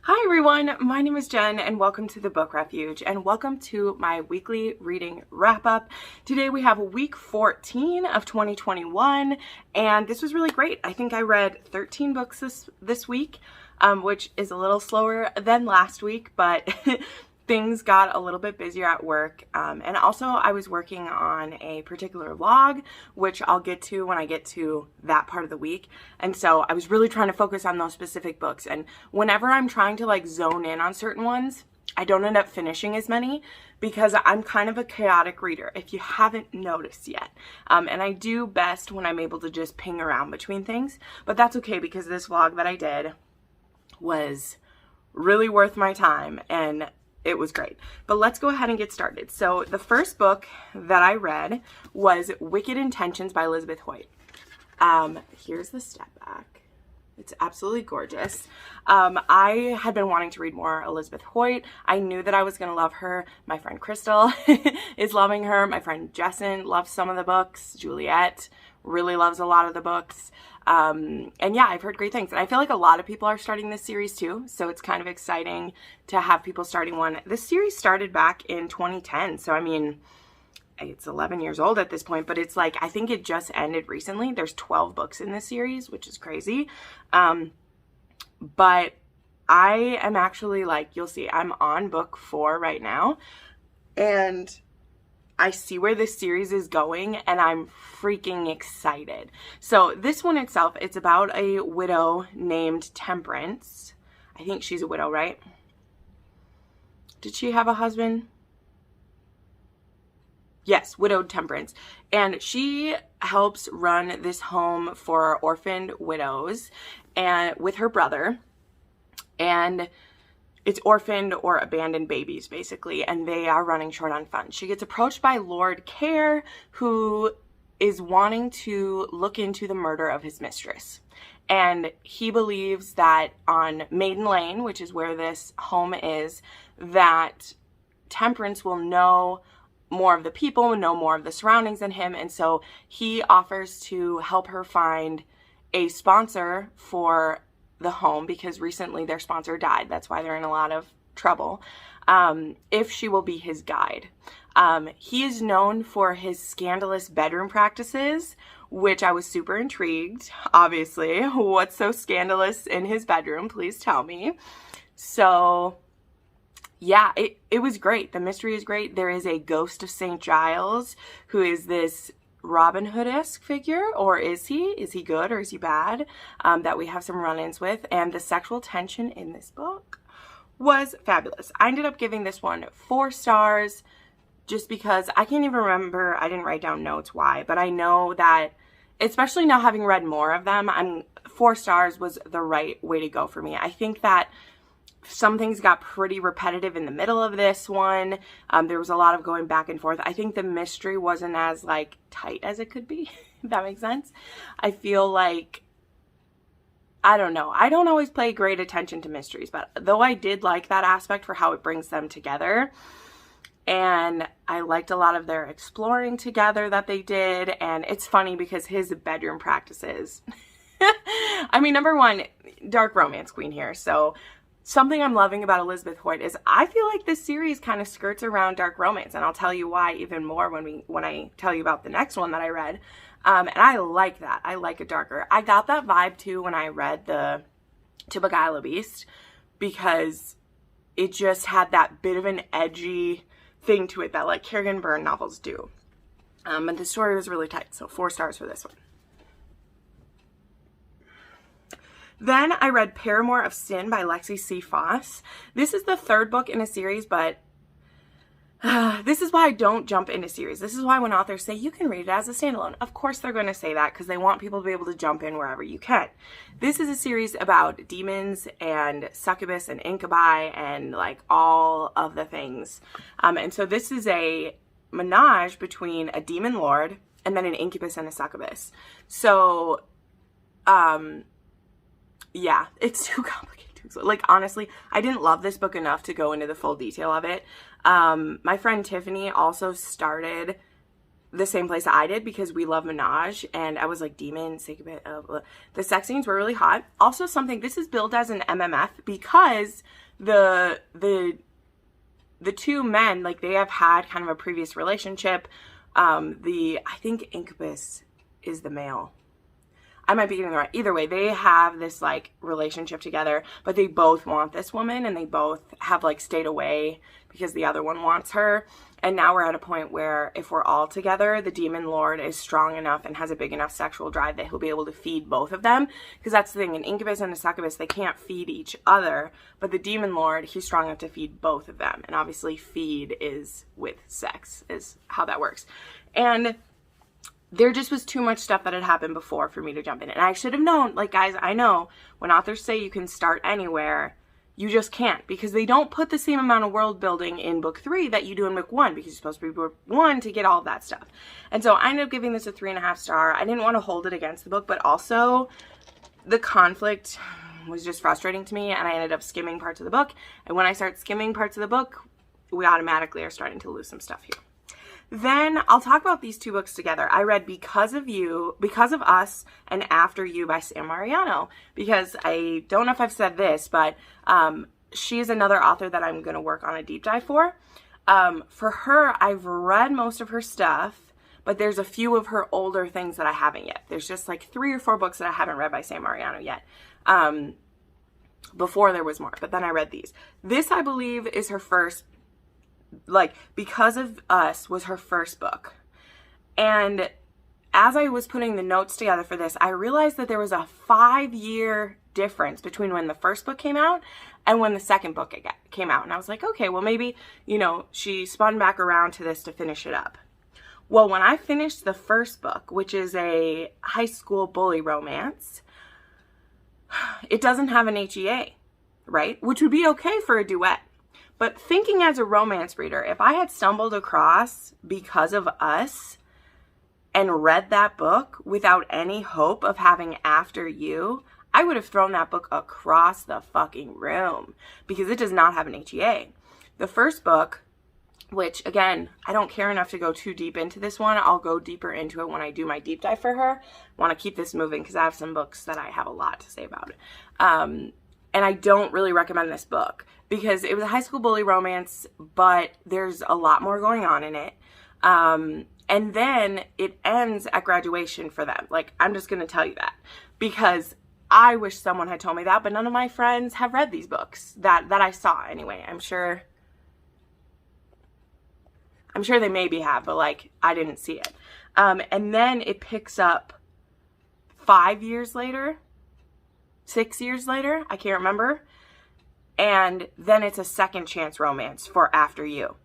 Hi everyone, my name is Jen and welcome to the Book Refuge and welcome to my weekly reading wrap up. Today we have week 14 of 2021 and this was really great. I think I read 13 books this week, which is a little slower than last week, but things got a little bit busier at work. And also I was working on a particular log, which I'll get to when I get to that part of the week. And so I was really trying to focus on those specific books. And whenever I'm trying to like zone in on certain ones, I don't end up finishing as many because I'm kind of a chaotic reader, if you haven't noticed yet. And I do best when I'm able to just ping around between things, but that's okay because this vlog that I did was really worth my time and it was great. But let's go ahead and get started. So the first book that I read was Wicked Intentions by Elizabeth Hoyt. Here's the step back. It's absolutely gorgeous. I had been wanting to read more Elizabeth Hoyt. I knew that I was going to love her. My friend Crystal is loving her. My friend Jessen loves some of the books. Juliet really loves a lot of the books. And yeah, I've heard great things. And I feel like a lot of people are starting this series too. So it's kind of exciting to have people starting one. This series started back in 2010. So I mean, it's 11 years old at this point, but it's like, I think it just ended recently. There's 12 books in this series, which is crazy. But I am actually like, you'll see, I'm on book 4 right now. And I see where this series is going and I'm freaking excited. So this one itself, it's about a widow named Temperance. I think she's a widow, right? Did she have a husband? Yes, widowed Temperance. And she helps run this home for orphaned widows and with her brother. And it's orphaned or abandoned babies, basically, and they are running short on funds. She gets approached by Lord Care, who is wanting to look into the murder of his mistress. And he believes that on Maiden Lane, which is where this home is, that Temperance will know more of the people, know more of the surroundings than him. And so he offers to help her find a sponsor for the home because recently their sponsor died. That's why they're in a lot of trouble. If she will be his guide. He is known for his scandalous bedroom practices, which I was super intrigued. Obviously, what's so scandalous in his bedroom? Please tell me. So yeah, it was great. The mystery is great. There is a ghost of St. Giles who is this Robin Hood-esque figure, or is he? Is he good or is he bad? That we have some run-ins with. And the sexual tension in this book was fabulous. I ended up giving this one 4 stars just because I can't even remember. I didn't write down notes why, but I know that, especially now having read more of them, 4 stars was the right way to go for me. I think that some things got pretty repetitive in the middle of this one. There was a lot of going back and forth. I think the mystery wasn't as like tight as it could be, if that makes sense. I feel like, I don't know. I don't always pay great attention to mysteries, but though I did like that aspect for how it brings them together. And I liked a lot of their exploring together that they did. And it's funny because his bedroom practices, I mean, number one, dark romance queen here. So something I'm loving about Elizabeth Hoyt is I feel like this series kind of skirts around dark romance, and I'll tell you why even more when I tell you about the next one that I read. And I like that. I like it darker. I got that vibe too when I read the To Beguile a Beast because it just had that bit of an edgy thing to it that like Kerrigan Byrne novels do. And the story was really tight, so 4 stars for this one. Then I read Paramour of Sin by Lexi C. Foss. This is the 3rd book in a series, but this is why I don't jump into series. This is why when authors say you can read it as a standalone, of course they're going to say that because they want people to be able to jump in wherever you can. This is a series about demons and succubus and incubi and like all of the things. And so this is a menage between a demon lord and then an incubus and a succubus. So, yeah, it's too complicated. Like, honestly, I didn't love this book enough to go into the full detail of it. My friend Tiffany also started the same place I did because we love Menage, and I was like, demon, Sycophant, the sex scenes were really hot. Also something, this is billed as an MMF because the two men, like, they have had kind of a previous relationship. I think Incubus is the male. I might be getting it right. Either way, they have this, like, relationship together, but they both want this woman, and they both have, like, stayed away because the other one wants her. And now we're at a point where if we're all together, the demon lord is strong enough and has a big enough sexual drive that he'll be able to feed both of them. Because that's the thing, an incubus and a succubus, they can't feed each other, but the demon lord, he's strong enough to feed both of them. And obviously feed is with sex, is how that works. And there just was too much stuff that had happened before for me to jump in. And I should have known, like, guys, I know when authors say you can start anywhere, you just can't, because they don't put the same amount of world building in book 3 that you do in book 1, because you're supposed to be book 1 to get all of that stuff. And so I ended up giving this a 3.5 star. I didn't want to hold it against the book, but also the conflict was just frustrating to me, and I ended up skimming parts of the book. And when I start skimming parts of the book, we automatically are starting to lose some stuff here. Then I'll talk about these two books together. I read Because of You, Because of Us, and After You by Sam Mariano, because I don't know if I've said this, but she is another author that I'm going to work on a deep dive for. For her, I've read most of her stuff, but there's a few of her older things that I haven't yet. There's just like 3 or 4 books that I haven't read by Sam Mariano yet. Before there was more, but then I read these. This, I believe, is her first, like, Because of Us was her first book. And as I was putting the notes together for this, I realized that there was a 5-year difference between when the first book came out and when the second book came out. And I was like, okay, well, maybe, you know, she spun back around to this to finish it up. Well, when I finished the first book, which is a high school bully romance, it doesn't have an HEA, right? Which would be okay for a duet. But thinking as a romance reader, if I had stumbled across Because of Us and read that book without any hope of having After You, I would have thrown that book across the fucking room because it does not have an HEA. The first book, which, again, I don't care enough to go too deep into this one. I'll go deeper into it when I do my deep dive for her. I want to keep this moving because I have some books that I have a lot to say about it. And I don't really recommend this book because it was a high school bully romance, but there's a lot more going on in it. And then it ends at graduation for them. Like, I'm just going to tell you that because I wish someone had told me that, but none of my friends have read these books that I saw anyway. I'm sure they maybe have, but, like, I didn't see it. And then it picks up 5 years later, 6 years later, I can't remember. And then it's a second chance romance for After You.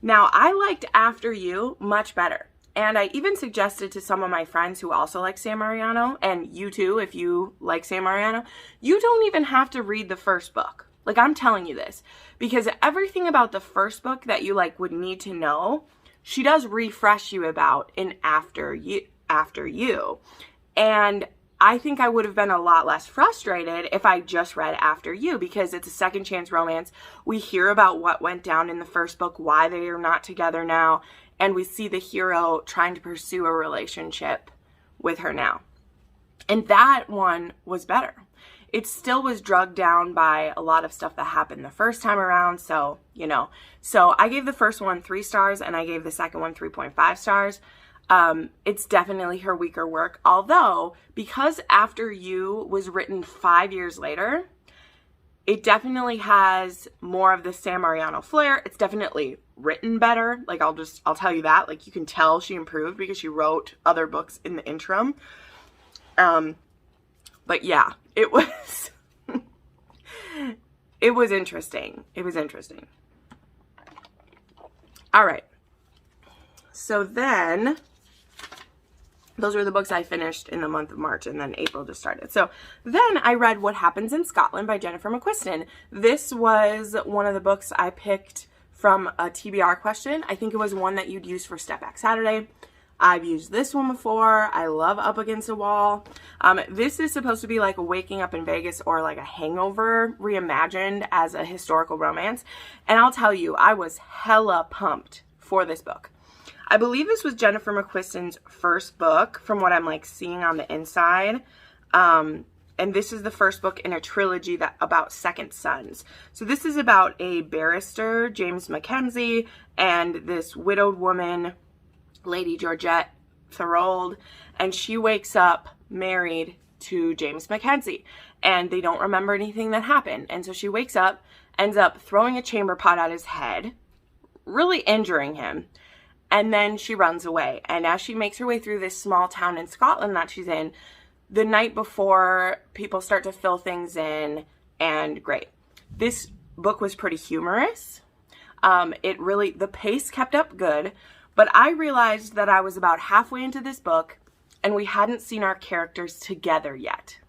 Now, I liked After You much better. And I even suggested to some of my friends who also like Sam Mariano, and you too, if you like Sam Mariano, you don't even have to read the first book. Like, I'm telling you this. Because everything about the first book that you, like, would need to know, she does refresh you about in After You. And I think I would have been a lot less frustrated if I just read After You because it's a second chance romance. We hear about what went down in the first book, why they are not together now, and we see the hero trying to pursue a relationship with her now. And that one was better. It still was drugged down by a lot of stuff that happened the first time around, so, you know. So I gave the first one 3 stars, and I gave the second one 3.5 stars. It's definitely her weaker work, although because After You was written 5 years later, it definitely has more of the Sam Mariano flair. It's definitely written better. Like, I'll tell you that. Like, you can tell she improved because she wrote other books in the interim. But yeah, it was, it was interesting. It was interesting. All right. So then, those were the books I finished in the month of March, and then April just started. So then I read What Happens in Scotland by Jennifer McQuistion. This was one of the books I picked from a TBR question. I think it was one that you'd use for Step Back Saturday. I've used this one before. I love Up Against a Wall. This is supposed to be like a Waking Up in Vegas or like a Hangover reimagined as a historical romance. And I'll tell you, I was hella pumped for this book. I believe this was Jennifer McQuiston's first book from what I'm like seeing on the inside. And this is the first book in a trilogy about second sons. So this is about a barrister, James Mackenzie, and this widowed woman, Lady Georgette Thorold, and she wakes up married to James Mackenzie, and they don't remember anything that happened. And so she wakes up, ends up throwing a chamber pot at his head, really injuring him, and then she runs away. And as she makes her way through this small town in Scotland that she's in, the night before, people start to fill things in, and great. This book was pretty humorous. The pace kept up good, but I realized that I was about halfway into this book, and we hadn't seen our characters together yet.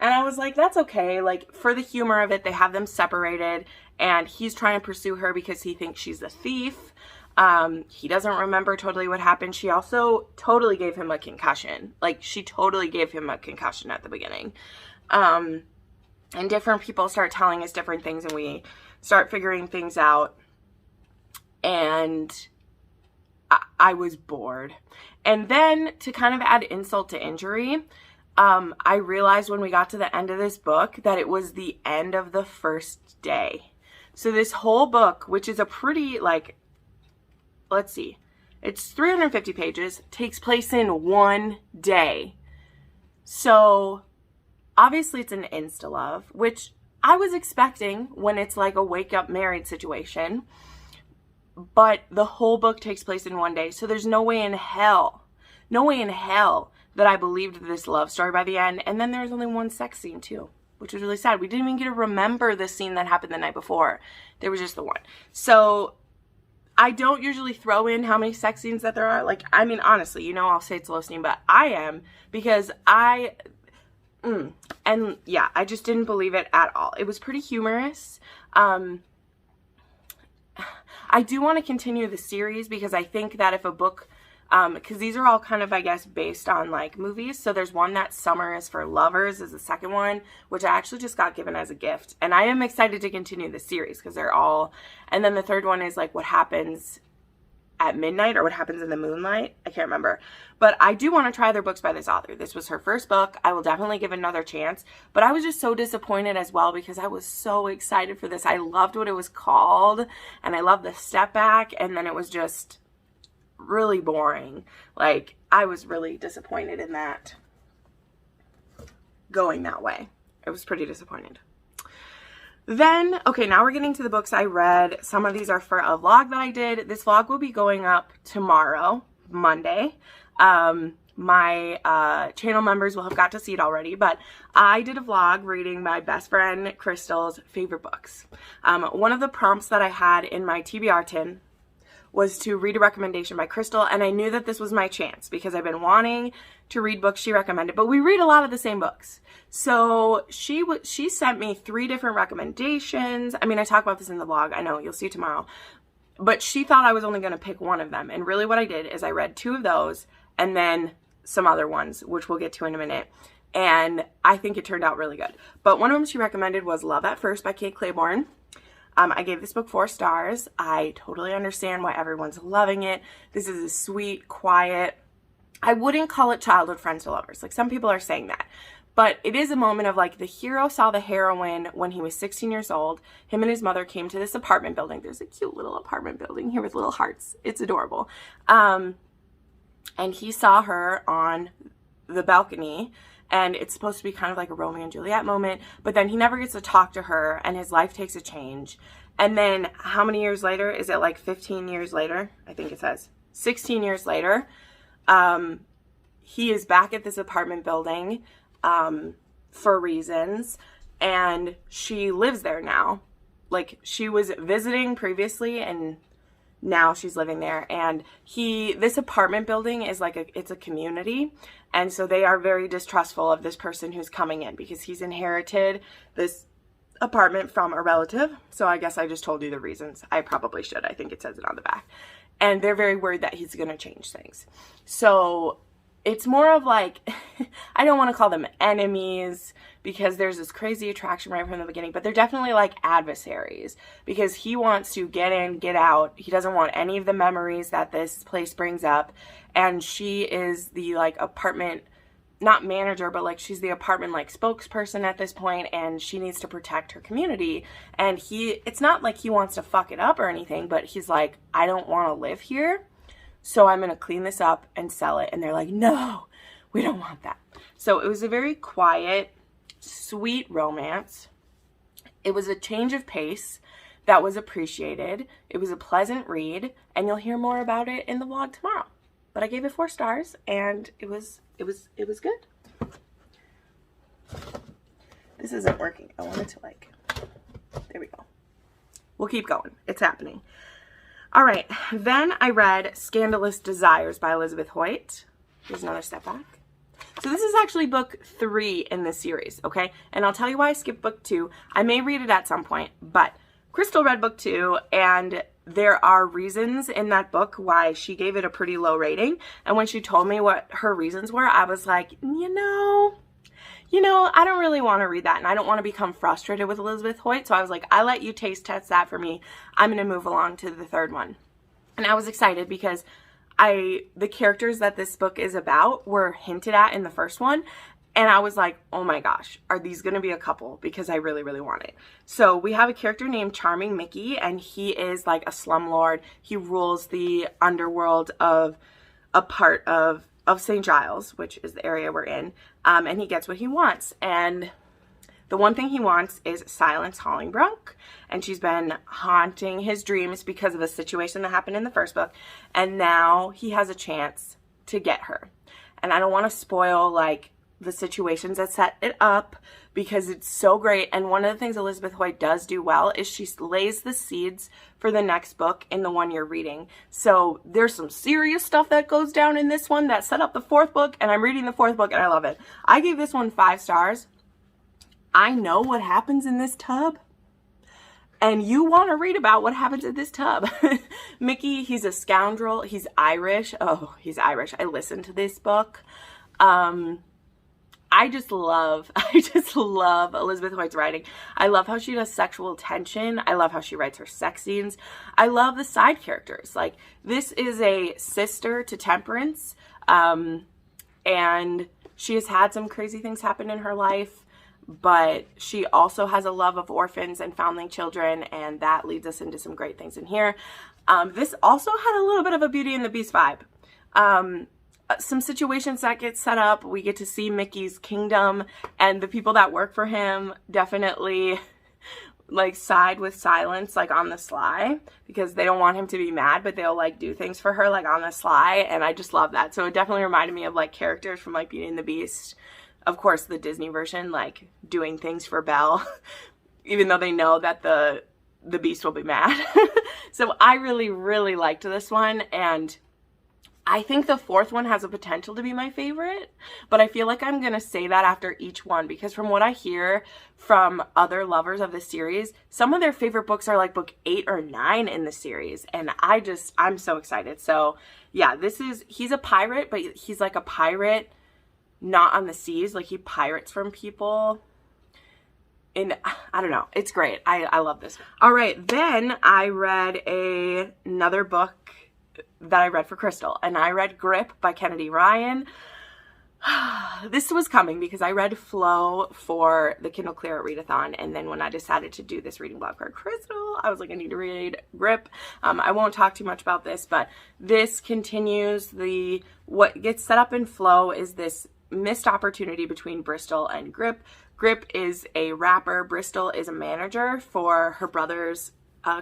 And I was like, that's okay. Like, for the humor of it, they have them separated, and he's trying to pursue her because he thinks she's a thief. He doesn't remember totally what happened. She also totally gave him a concussion. Like, she totally gave him a concussion at the beginning. And different people start telling us different things, and we start figuring things out. And I was bored. And then, to kind of add insult to injury, I realized when we got to the end of this book that it was the end of the first day. So this whole book, which is a pretty, like, let's see, it's 350 pages, takes place in one day. So obviously it's an insta-love, which I was expecting when it's like a wake-up married situation. But the whole book takes place in one day. So there's no way in hell that I believed this love story by the end. And then there's only one sex scene too, which was really sad. We didn't even get to remember the scene that happened the night before. There was just the one. So I don't usually throw in how many sex scenes that there are. Like, I mean, honestly, you know, I'll say it's low steam, but I am, because I just didn't believe it at all. It was pretty humorous. I do want to continue the series because I think that if a book, because these are all kind of, I guess, based on like movies. So there's one that Summer is for Lovers is the second one, which I actually just got given as a gift. And I am excited to continue the series because they're all, and then the third one is like What Happens at Midnight or What Happens in the Moonlight. I can't remember. But I do want to try other books by this author. This was her first book. I will definitely give it another chance. But I was just so disappointed as well because I was so excited for this. I loved what it was called and I loved the step back, and then it was just really boring. Like, I was really disappointed in that going that way. I was pretty disappointed. Then, okay, now we're getting to the books I read. Some of these are for a vlog that I did. This vlog will be going up tomorrow, Monday. My channel members will have got to see it already, but I did a vlog reading my best friend Crystal's favorite books. One of the prompts that I had in my TBR tin was to read a recommendation by Crystal, and I knew that this was my chance because I've been wanting to read books she recommended, but we read a lot of the same books. So she sent me 3 different recommendations. I mean, I talk about this in the vlog. I know, you'll see tomorrow. But she thought I was only going to pick one of them, and really what I did is I read 2 of those and then some other ones, which we'll get to in a minute. And I think it turned out really good. But one of them she recommended was Love at First by Kate Clayborn. I gave this book 4 stars. I totally understand why everyone's loving it. This is a sweet, quiet, I wouldn't call it childhood friends to lovers. Like, some people are saying that. But it is a moment of, like, the hero saw the heroine when he was 16 years old. Him and his mother came to this apartment building. There's a cute little apartment building here with little hearts. It's adorable. And he saw her on the balcony. And it's supposed to be kind of like a Romeo and Juliet moment. But then he never gets to talk to her, and his life takes a change. And then how many years later? Is it like 15 years later? I think it says 16 years later. He is back at this apartment building for reasons. And she lives there now. Like, she was visiting previously, and now she's living there. And this apartment building is like it's a community. And so they are very distrustful of this person who's coming in because he's inherited this apartment from a relative. So I guess I just told you the reasons. I probably should. I think it says it on the back. And they're very worried that he's going to change things. So it's more of like, I don't want to call them enemies because there's this crazy attraction right from the beginning, but they're definitely like adversaries because he wants to get in, get out. He doesn't want any of the memories that this place brings up. And she is the like apartment, not manager, but like she's the apartment like spokesperson at this point, and she needs to protect her community. And it's not like he wants to fuck it up or anything, but he's like, I don't want to live here. So I'm going to clean this up and sell it. And they're like, no, we don't want that. So it was a very quiet, sweet romance. It was a change of pace that was appreciated. It was a pleasant read, and you'll hear more about it in the vlog tomorrow. But I gave it 4 stars, and it was good. This isn't working. I wanted to like, there we go. We'll keep going. It's happening. All right, then I read Scandalous Desires by Elizabeth Hoyt. Here's another step back. So this is actually book 3 in this series, okay? And I'll tell you why I skipped book 2. I may read it at some point, but Crystal read book 2, and there are reasons in that book why she gave it a pretty low rating. And when she told me what her reasons were, I was like, you know, I don't really want to read that, and I don't want to become frustrated with Elizabeth Hoyt. So I was like, I let you taste test that for me. I'm going to move along to the 3rd one. And I was excited because the characters that this book is about were hinted at in the first one. And I was like, oh my gosh, are these going to be a couple? Because I really, really want it. So we have a character named Charming Mickey, and he is like a slumlord. He rules the underworld of a part of St. Giles, which is the area we're in, and he gets what he wants. And the one thing he wants is Silence Hollingbrooke, and she's been haunting his dreams because of a situation that happened in the first book, and now he has a chance to get her. And I don't want to spoil like the situations that set it up because it's so great. And one of the things Elizabeth Hoyt does do well is she lays the seeds for the next book in the one you're reading. So there's some serious stuff that goes down in this one that set up the 4th book, and I'm reading the 4th book and I love it. I gave this one 5 stars. I know what happens in this tub, and you want to read about what happens in this tub. Mickey, he's a scoundrel. He's Irish. Oh, he's Irish. I listened to this book. I just love Elizabeth Hoyt's writing. I love how she does sexual tension. I love how she writes her sex scenes. I love the side characters. Like, this is a sister to Temperance, and she has had some crazy things happen in her life, but she also has a love of orphans and foundling children, and that leads us into some great things in here. This also had a little bit of a Beauty and the Beast vibe. Some situations that get set up, we get to see Mickey's kingdom, and the people that work for him definitely like side with Silence, like on the sly, because they don't want him to be mad, but they'll like do things for her like on the sly, and I just love that. So it definitely reminded me of like characters from like Beauty and the Beast. Of course, the Disney version, like doing things for Belle, even though they know that the Beast will be mad. So I really, really liked this one, and I think the 4th one has a potential to be my favorite, but I feel like I'm going to say that after each one, because from what I hear from other lovers of the series, some of their favorite books are like book 8 or 9 in the series, and I'm so excited. So yeah, he's a pirate, but he's like a pirate not on the seas, like he pirates from people. And I don't know, it's great. I love this. All right, then I read another book that I read for Crystal, and I read Grip by Kennedy Ryan. This was coming because I read Flow for the Kindle Clear Readathon, and then when I decided to do this reading blog for Crystal, I was like, I need to read Grip. I won't talk too much about this, but this continues what gets set up in Flow is this missed opportunity between Bristol and Grip. Grip is a rapper. Bristol is a manager for her brother's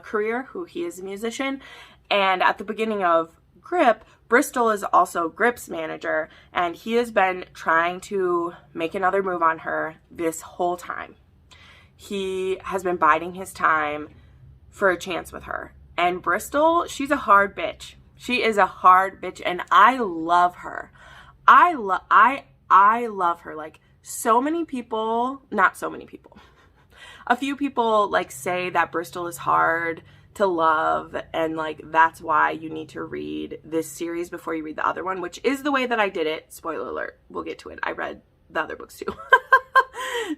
career, who he is a musician. And at the beginning of Grip, Bristol is also Grip's manager, and he has been trying to make another move on her this whole time. He has been biding his time for a chance with her. And Bristol, she's a hard bitch. She is a hard bitch, and I love her. I love her. Like, so many people, not so many people, a few people like say that Bristol is hard, to love, and like that's why you need to read this series before you read the other one, which is the way that I did it. Spoiler alert, we'll get to it. I read the other books too.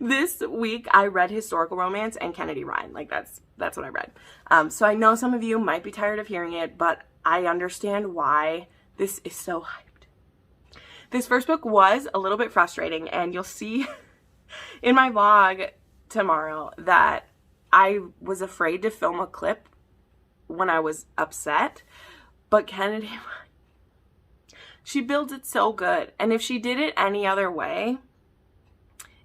This week I read historical romance and Kennedy Ryan. Like that's what I read. So I know some of you might be tired of hearing it, but I understand why this is so hyped. This first book was a little bit frustrating, and you'll see in my vlog tomorrow that I was afraid to film a clip when I was upset, but Kennedy, she builds it so good, and if she did it any other way,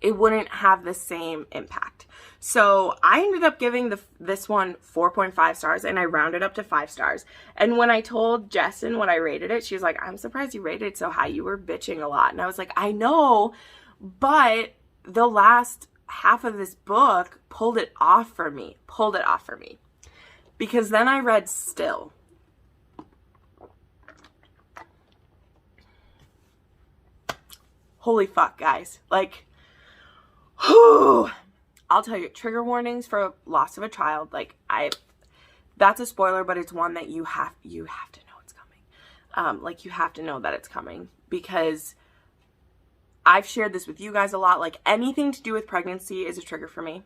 it wouldn't have the same impact. So I ended up giving this one 4.5 stars, and I rounded up to 5 stars. And when I told Jessen what I rated it, she was like, I'm surprised you rated it so high. You were bitching a lot. And I was like, I know, but the last half of this book pulled it off for me. Because then I read Still. Holy fuck, guys. Like, whew. I'll tell you, trigger warnings for loss of a child. Like, that's a spoiler, but it's one that you have to know it's coming. Like, you have to know that it's coming, because I've shared this with you guys a lot. Like, anything to do with pregnancy is a trigger for me.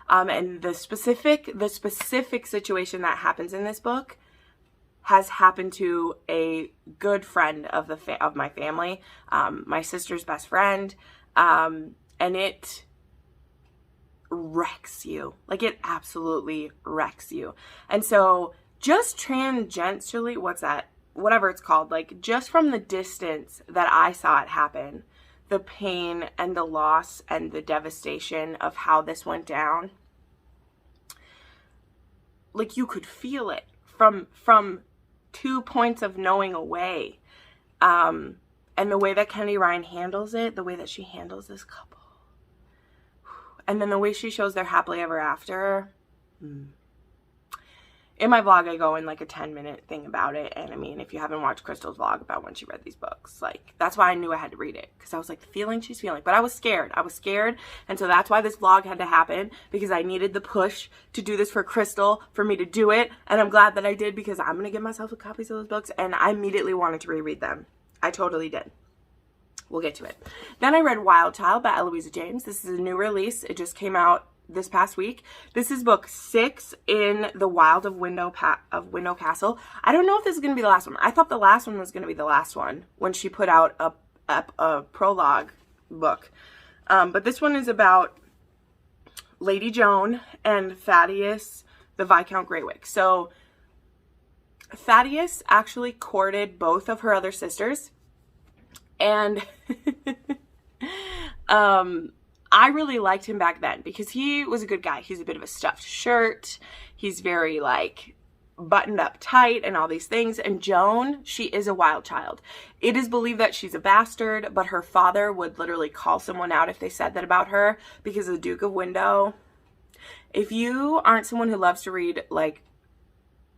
And the specific situation that happens in this book has happened to a good friend of my family, my sister's best friend, and it wrecks you. Like, it absolutely wrecks you. And so just tangentially, whatever it's called, like, just from the distance that I saw it happen, the pain and the loss and the devastation of how this went down, like, you could feel it from 2 points of knowing away. And the way that Kennedy Ryan handles it, the way that she handles this couple, and then the way she shows their happily ever after. In my vlog, I go in like a 10-minute thing about it. And I mean, if you haven't watched Crystal's vlog about when she read these books, like, that's why I knew I had to read it. Because I was like, the feeling she's feeling. But I was scared. And so that's why this vlog had to happen. Because I needed the push to do this for Crystal, for me to do it. And I'm glad that I did, because I'm going to give myself copies of those books. And I immediately wanted to reread them. I totally did. We'll get to it. Then I read Wild Child by Eloisa James. This is a new release. It just came out this past week. This is book 6 in the Wilde of Window Castle. I don't know if this is going to be the last one. I thought the last one was going to be the last one when she put out a prologue book. But this one is about Lady Joan and Thaddeus, the Viscount Greywick. So Thaddeus actually courted both of her other sisters. And I really liked him back then because he was a good guy. He's a bit of a stuffed shirt. He's very, like, buttoned up tight and all these things. And Joan, she is a wild child. It is believed that she's a bastard, but her father would literally call someone out if they said that about her, because the Duke of Window. If you aren't someone who loves to read, like,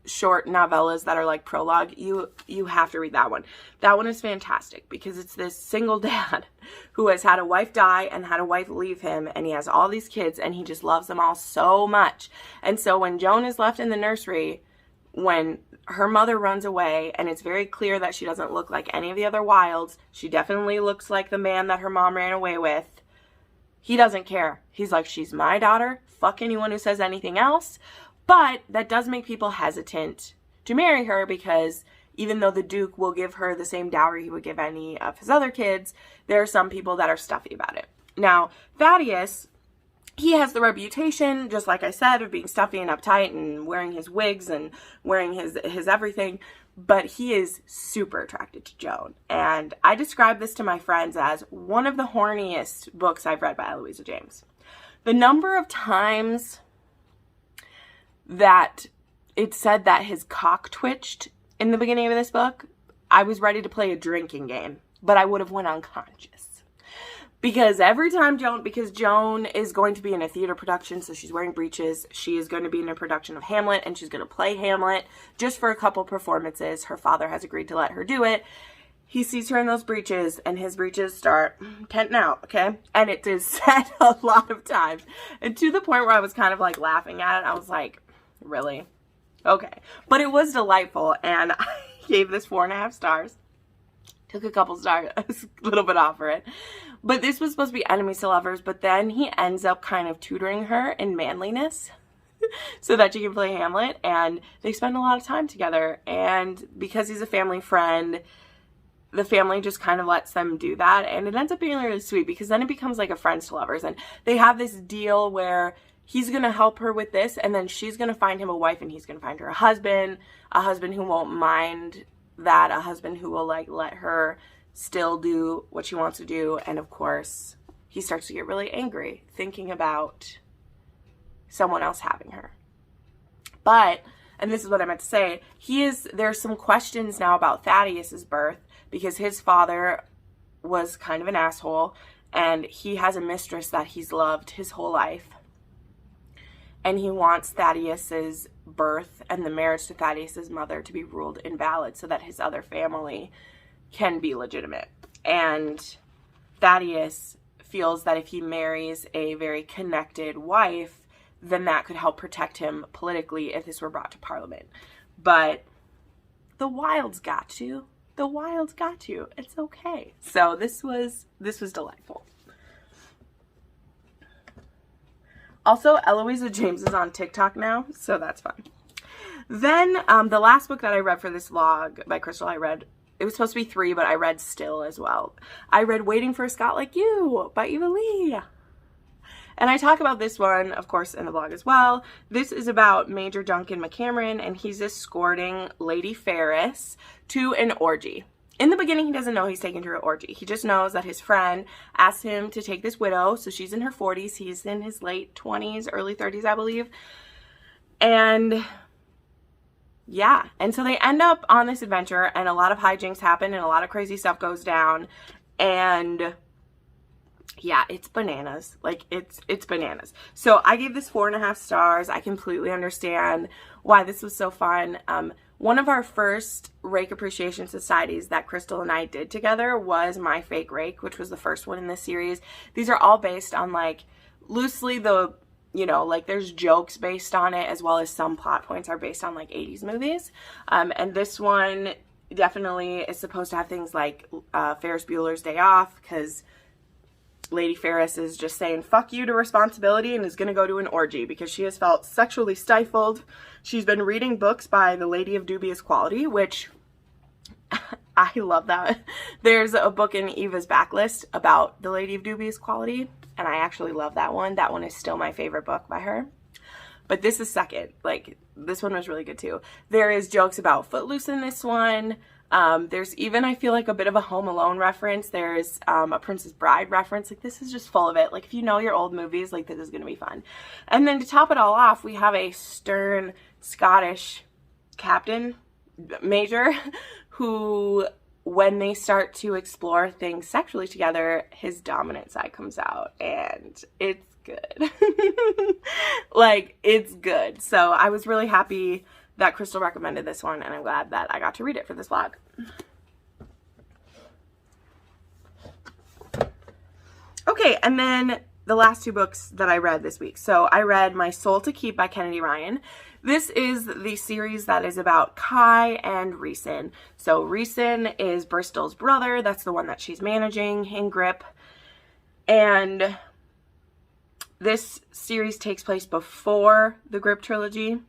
short novellas that are like prologue, you have to read that one. That one is fantastic because it's this single dad who has had a wife die and had a wife leave him, and he has all these kids and he just loves them all so much. And so when Joan is left in the nursery, when her mother runs away, and it's very clear that she doesn't look like any of the other Wildes, she definitely looks like the man that her mom ran away with, he doesn't care. He's like, she's my daughter, fuck anyone who says anything else. But that does make people hesitant to marry her, because even though the Duke will give her the same dowry he would give any of his other kids, there are some people that are stuffy about it. Now, Thaddeus, he has the reputation, just like I said, of being stuffy and uptight and wearing his wigs and wearing his everything, but he is super attracted to Joan. And I describe this to my friends as one of the horniest books I've read by Eloisa James. The number of times that it said that his cock twitched in the beginning of this book, I was ready to play a drinking game, but I would have went unconscious. Because every time Joan is going to be in a theater production, so she's wearing breeches, she is going to be in a production of Hamlet, and she's going to play Hamlet just for a couple performances. Her father has agreed to let her do it. He sees her in those breeches, and his breeches start tenting out, okay? And it is said a lot of times. And to the point where I was kind of like laughing at it. I was like, really? Okay. But it was delightful, and I gave this 4.5 stars. Took a couple stars, a little bit off for it. But this was supposed to be enemies to lovers, but then he ends up kind of tutoring her in manliness so that she can play Hamlet, and they spend a lot of time together. And because he's a family friend, the family just kind of lets them do that, and it ends up being really sweet because then it becomes like a friends to lovers, and they have this deal where he's going to help her with this, and then she's going to find him a wife, and he's going to find her a husband who won't mind that, a husband who will like let her still do what she wants to do. And of course he starts to get really angry thinking about someone else having her. But, and this is what I meant to say, there's some questions now about Thaddeus's birth because his father was kind of an asshole, and he has a mistress that he's loved his whole life, and he wants Thaddeus's birth and the marriage to Thaddeus's mother to be ruled invalid so that his other family can be legitimate. And Thaddeus feels that if he marries a very connected wife, then that could help protect him politically if this were brought to Parliament. But the Wildes got to. The Wildes got to. It's okay. So this was delightful. Also, Eloisa James is on TikTok now, so that's fun. Then, the last book that I read for this vlog by Crystal, it was supposed to be 3, but I read Still as well. I read Waiting for a Scot Like You by Eva Leigh. And I talk about this one, of course, in the vlog as well. This is about Major Duncan McCameron, and he's escorting Lady Ferris to an orgy. In the beginning, he doesn't know he's taking her to an orgy. He just knows that his friend asked him to take this widow. So she's in her 40s. He's in his late 20s, early 30s, I believe. And yeah. And so they end up on this adventure, and a lot of hijinks happen, and a lot of crazy stuff goes down. And yeah, it's bananas. Like, it's bananas. So I gave this 4.5 stars. I completely understand why this was so fun. One of our first rake appreciation societies that Crystal and I did together was My Fake Rake, which was the first one in this series. These are all based on, like, loosely like there's jokes based on it, as well as some plot points are based on like 80s movies. And this one definitely is supposed to have things like Ferris Bueller's Day Off, because Lady Ferris is just saying fuck you to responsibility and is going to go to an orgy because she has felt sexually stifled. She's been reading books by the Lady of Dubious Quality, which I love that. There's a book in Eva's backlist about the Lady of Dubious Quality, and I actually love that one. That one is still my favorite book by her. But this is second. Like, this one was really good too. There is jokes about Footloose in this one. There's even, I feel like, a bit of a Home Alone reference. There's a Princess Bride reference. Like, this is just full of it. Like, if you know your old movies, like, this is going to be fun. And then to top it all off, we have a stern Scottish captain, major, who, when they start to explore things sexually together, his dominant side comes out, and it's good. Like, it's good. So I was really happy that Crystal recommended this one, and I'm glad that I got to read it for this vlog. Okay, and then the last 2 books that I read this week. So I read My Soul to Keep by Kennedy Ryan. This is the series that is about Kai and Rhys. So Rhys is Bristol's brother. That's the one that she's managing in Grip. And this series takes place before the Grip trilogy.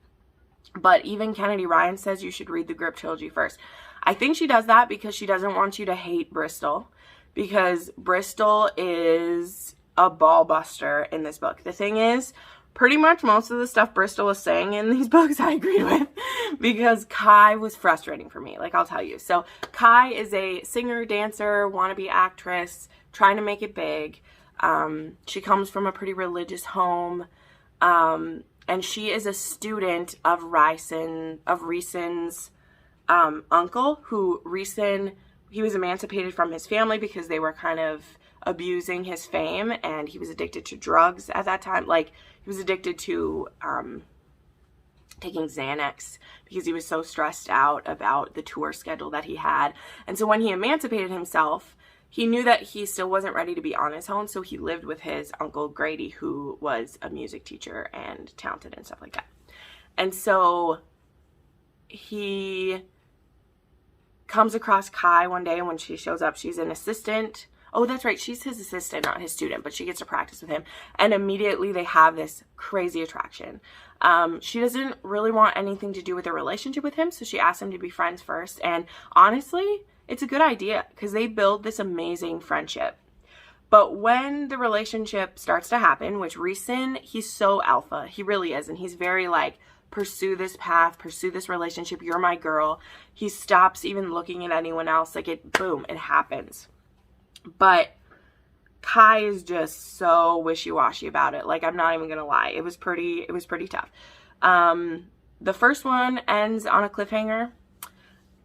But even Kennedy Ryan says you should read the Grip trilogy first. I think she does that because she doesn't want you to hate Bristol. Because Bristol is a ball buster in this book. The thing is, pretty much most of the stuff Bristol was saying in these books I agreed with. Because Kai was frustrating for me, like, I'll tell you. So Kai is a singer, dancer, wannabe actress, trying to make it big. She comes from a pretty religious home. And she is a student of Rhys's uncle, who he was emancipated from his family because they were kind of abusing his fame, and he was addicted to drugs at that time. Like, he was addicted to taking Xanax because he was so stressed out about the tour schedule that he had. And so when he emancipated himself, he knew that he still wasn't ready to be on his own, so he lived with his uncle Grady, who was a music teacher and talented and stuff like that. And so he comes across Kai one day, and when she shows up, she's an assistant. Oh, that's right. She's his assistant, not his student, but she gets to practice with him. And immediately they have this crazy attraction. She doesn't really want anything to do with a relationship with him, so she asks him to be friends first. And honestly, it's a good idea because they build this amazing friendship. But when the relationship starts to happen, which Reeson, he's so alpha. He really is. And he's very like, pursue this path, pursue this relationship. You're my girl. He stops even looking at anyone else. Like boom, it happens. But Kai is just so wishy-washy about it. Like, I'm not even gonna lie. It was pretty tough. The first one ends on a cliffhanger,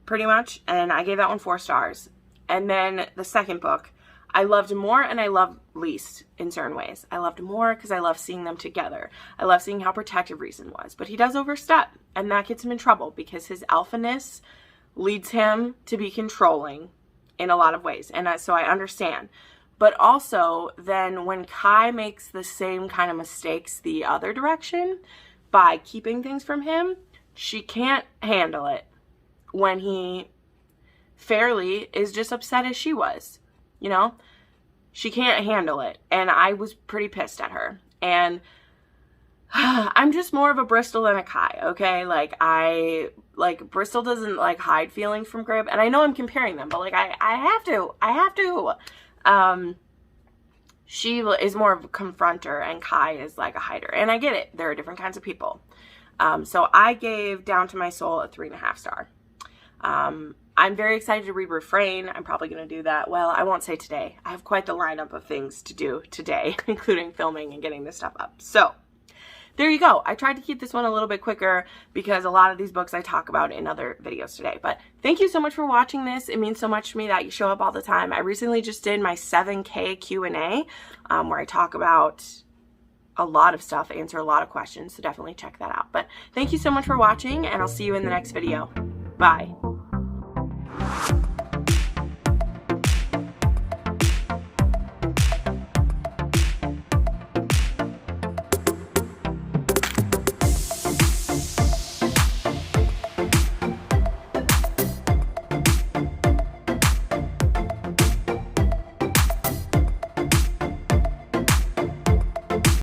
pretty much, and I gave that one 4 stars. And then the second book, I loved more and I loved least in certain ways. I loved more because I love seeing them together. I love seeing how protective Reeson was. But he does overstep, and that gets him in trouble because his alphaness leads him to be controlling in a lot of ways. And so I understand. But also, then when Kai makes the same kind of mistakes the other direction by keeping things from him, she can't handle it when he fairly is just upset as she was. You know? She can't handle it. And I was pretty pissed at her. And I'm just more of a Bristol than a Kai, okay? Like, Bristol doesn't, like, hide feelings from Grib. And I know I'm comparing them, but, like, I have to. She is more of a confronter, and Kai is, like, a hider. And I get it. There are different kinds of people. So I gave Down to My Soul a 3.5 star. I'm very excited to read Refrain. I'm probably going to do that. Well, I won't say today. I have quite the lineup of things to do today, including filming and getting this stuff up. So there you go. I tried to keep this one a little bit quicker because a lot of these books I talk about in other videos today. But thank you so much for watching this. It means so much to me that you show up all the time. I recently just did my 7K Q&A where I talk about a lot of stuff, answer a lot of questions. So definitely check that out. But thank you so much for watching, and I'll see you in the next video. Bye.